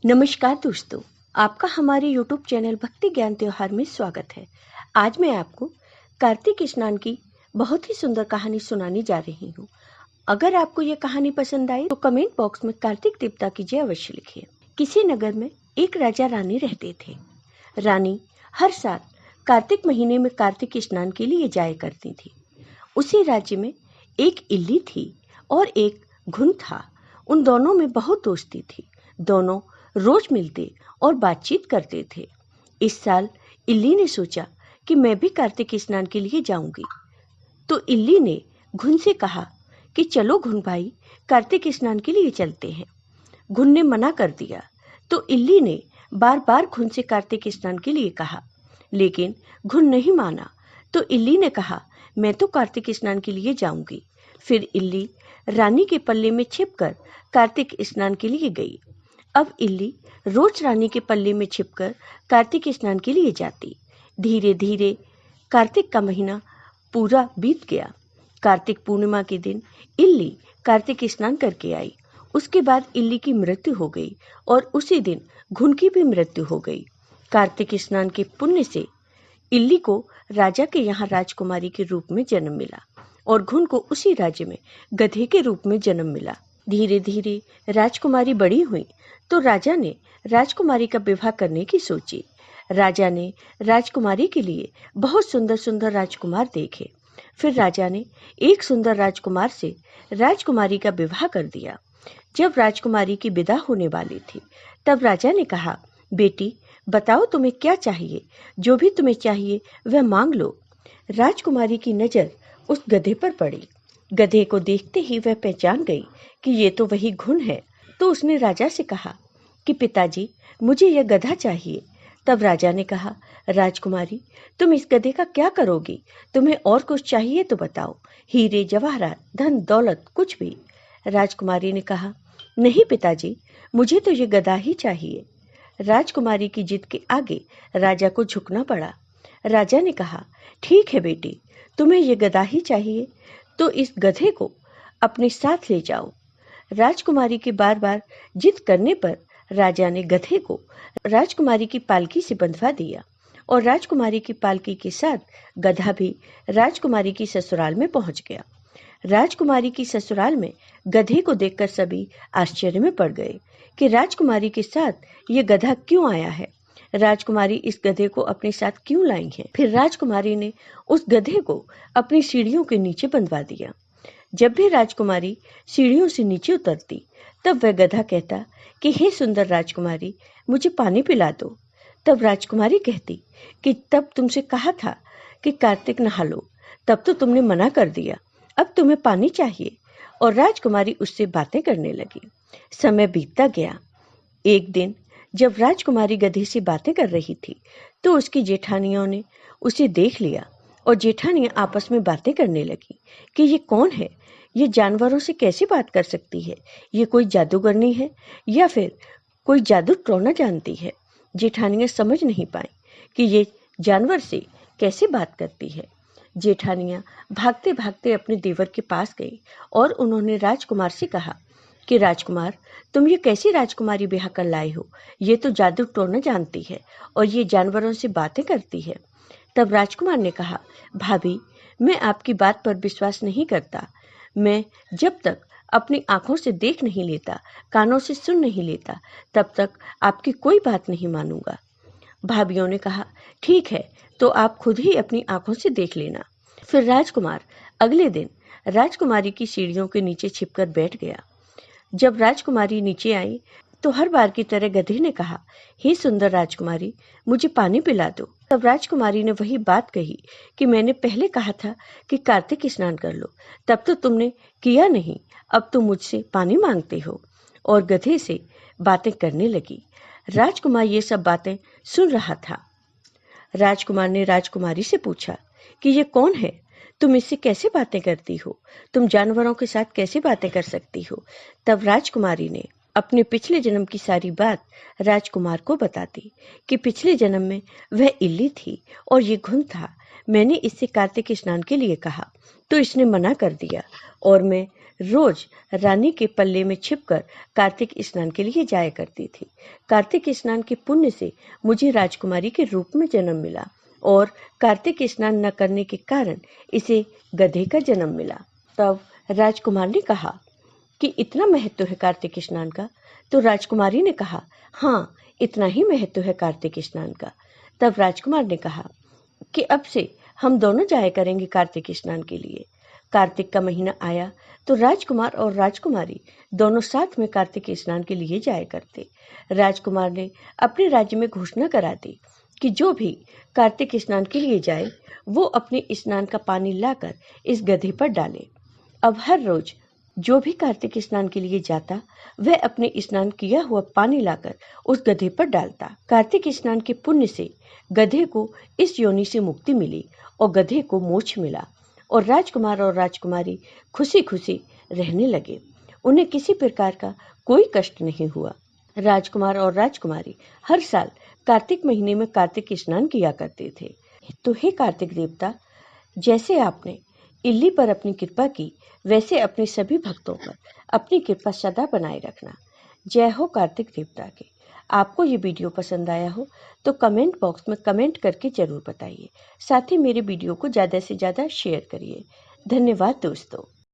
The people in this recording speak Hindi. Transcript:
नमस्कार दोस्तों, आपका हमारे YouTube चैनल भक्ति ज्ञान त्योहार में स्वागत है। आज मैं आपको कार्तिक स्नान की बहुत ही सुंदर कहानी सुनाने जा रही हूँ। अगर आपको ये कहानी पसंद आई तो कमेंट बॉक्स में कार्तिक देवता की जय अवश्य लिखिए। किसी नगर में एक राजा रानी रहते थे। रानी हर साल कार्तिक महीने में कार्तिक स्नान के लिए जाया करती थी। उसी राज्य में एक इल्ली थी और एक घुन था। उन दोनों में बहुत दोस्ती थी। दोनों रोज मिलते और बातचीत करते थे। इस साल इल्ली ने सोचा कि मैं भी कार्तिक स्नान के लिए जाऊंगी। तो इल्ली ने घुन से कहा कि चलो घुन भाई, कार्तिक स्नान के लिए चलते हैं। घुन ने मना कर दिया। तो इल्ली ने बार बार घुन से कार्तिक स्नान के लिए कहा, लेकिन घुन नहीं माना। तो इल्ली ने कहा, मैं तो कार्तिक स्नान के लिए जाऊंगी। फिर इल्ली रानी के पल्ले में छिपकर कार्तिक स्नान के लिए गई। अब इल्ली रोज रानी के पल्ले में छिपकर कार्तिक स्नान के लिए जाती। धीरे धीरे कार्तिक का महीना पूरा बीत गया। कार्तिक पूर्णिमा के दिन इल्ली कार्तिक स्नान करके आई। उसके बाद इल्ली की मृत्यु हो गई और उसी दिन घुन की भी मृत्यु हो गई। कार्तिक स्नान के पुण्य से इल्ली को राजा के यहाँ राजकुमारी के रूप में जन्म मिला और घुन को उसी राज्य में गधे के रूप में जन्म मिला। धीरे धीरे राजकुमारी बड़ी हुई तो राजा ने राजकुमारी का विवाह करने की सोची। राजा ने राजकुमारी के लिए बहुत सुंदर सुंदर राजकुमार देखे। फिर राजा ने एक सुंदर राजकुमार से राजकुमारी का विवाह कर दिया। जब राजकुमारी की विदा होने वाली थी तब राजा ने कहा, बेटी बताओ तुम्हें क्या चाहिए, जो भी तुम्हें चाहिए वह मांग लो। राजकुमारी की नजर उस गधे पर पड़ी। गधे को देखते ही वह पहचान गई कि ये तो वही घुन है। तो उसने राजा से कहा कि पिताजी, मुझे यह गधा चाहिए। तब राजा ने कहा, राजकुमारी तुम इस गधे का क्या करोगी? तुम्हें और कुछ चाहिए तो बताओ, हीरे जवाहरात धन दौलत कुछ भी। राजकुमारी ने कहा, नहीं पिताजी, मुझे तो ये गधा ही चाहिए। राजकुमारी की जिद के आगे राजा को झुकना पड़ा। राजा ने कहा, ठीक है बेटी, तुम्हें ये गधा ही चाहिए तो इस गधे को अपने साथ ले जाओ। राजकुमारी के बार बार जिद करने पर राजा ने गधे को राजकुमारी की पालकी से बंधवा दिया और राजकुमारी की पालकी के साथ गधा भी राजकुमारी की ससुराल में पहुंच गया। राजकुमारी की ससुराल में गधे को देखकर सभी आश्चर्य में पड़ गए कि राजकुमारी के साथ ये गधा क्यों आया है, राजकुमारी इस गधे को अपने साथ क्यों लाई है। फिर राजकुमारी ने उस गधे को अपनी सीढ़ियों के नीचे बंधवा दिया। जब भी राजकुमारी सीढ़ियों से नीचे उतरती तब वह गधा कहता कि हे सुंदर राजकुमारी, मुझे पानी पिला दो। तब राजकुमारी कहती कि तब तुमसे कहा था कि कार्तिक नहा लो, तब तो तुमने मना कर दिया, अब तुम्हें पानी चाहिए। और राजकुमारी उससे बातें करने लगी। समय बीतता गया। एक दिन जब राजकुमारी गधे से बातें कर रही थी तो उसकी जेठानियों ने उसे देख लिया और जेठानियां आपस में बातें करने लगी कि ये कौन है, ये जानवरों से कैसे बात कर सकती है, ये कोई जादूगरनी है या फिर कोई जादू टोना जानती है। जेठानियां समझ नहीं पाई कि ये जानवर से कैसे बात करती है। जेठानियां भागते भागते अपने देवर के पास गई और उन्होंने राजकुमार से कहा कि राजकुमार, तुम ये कैसी राजकुमारी ब्याह कर लाए हो, ये तो जादू टोना जानती है और ये जानवरों से बातें करती है। तब राजकुमार ने कहा, भाभी, मैं आपकी बात पर विश्वास नहीं करता। मैं जब तक अपनी आंखों से देख नहीं लेता, कानों से सुन नहीं लेता, तब तक आपकी कोई बात नहीं मानूंगा। भाभियों ने कहा, ठीक है, तो आप खुद ही अपनी आंखों से देख लेना। फिर राजकुमार अगले दिन राजकुमारी की सीढ़ियों के नीचे छिपकर बैठ गया। जब राजकुमारी नीचे आई तो हर बार की तरह गधे ने कहा, हे सुंदर राजकुमारी, मुझे पानी पिला दो। तब राजकुमारी ने वही बात कही कि मैंने पहले कहा था कि कार्तिक स्नान कर लो, तब तो तुमने किया नहीं, अब तुम मुझसे पानी मांगते हो। और गधे से बातें करने लगी। राजकुमार ये सब बातें सुन रहा था। राजकुमार ने राजकुमारी से पूछा कि ये कौन है, तुम इससे कैसे बातें करती हो, तुम जानवरों के साथ कैसे बातें कर सकती हो। तब राजकुमारी ने अपने पिछले जन्म की सारी बात राजकुमार को बता दी कि पिछले जन्म में वह इल्ली थी और ये घुन था। मैंने इससे कार्तिक स्नान के लिए कहा तो इसने मना कर दिया और मैं रोज रानी के पल्ले में छिपकर कार्तिक स्नान के लिए जाया करती थी। कार्तिक स्नान के पुण्य से मुझे राजकुमारी के रूप में जन्म मिला और कार्तिक स्नान न करने के कारण इसे गधे का जन्म मिला। तब राजकुमार ने कहा कि इतना महत्व है कार्तिक स्नान का? तो राजकुमारी ने कहा, हाँ, इतना ही महत्व है कार्तिक स्नान का। तब राजकुमार ने कहा कि अब से हम दोनों जाया करेंगे कार्तिक स्नान के लिए। कार्तिक का महीना आया तो राजकुमार और राजकुमारी दोनों साथ में कार्तिक स्नान के लिए जाया करते। राजकुमार ने अपने राज्य में घोषणा करा दी कि जो भी कार्तिक स्नान के लिए जाए वो अपने स्नान का पानी लाकर इस गधे पर डाले। अब हर रोज जो भी कार्तिक स्नान के लिए जाता वह अपने स्नान किया हुआ पानी लाकर उस गधे पर डालता। कार्तिक स्नान के पुण्य से गधे को इस योनि से मुक्ति मिली और गधे को मोक्ष मिला और राजकुमार और राजकुमारी खुशी खुशी रहने लगे। उन्हें किसी प्रकार का कोई कष्ट नहीं हुआ। राजकुमार और राजकुमारी हर साल कार्तिक महीने में कार्तिक स्नान किया करते थे। तो हे कार्तिक देवता, जैसे आपने इल्ली पर अपनी कृपा की वैसे अपने सभी भक्तों पर अपनी कृपा सदा बनाए रखना। जय हो कार्तिक देवता की। आपको ये वीडियो पसंद आया हो तो कमेंट बॉक्स में कमेंट करके जरूर बताइए। साथ ही मेरे वीडियो को ज़्यादा से ज़्यादा शेयर करिए। धन्यवाद दोस्तों।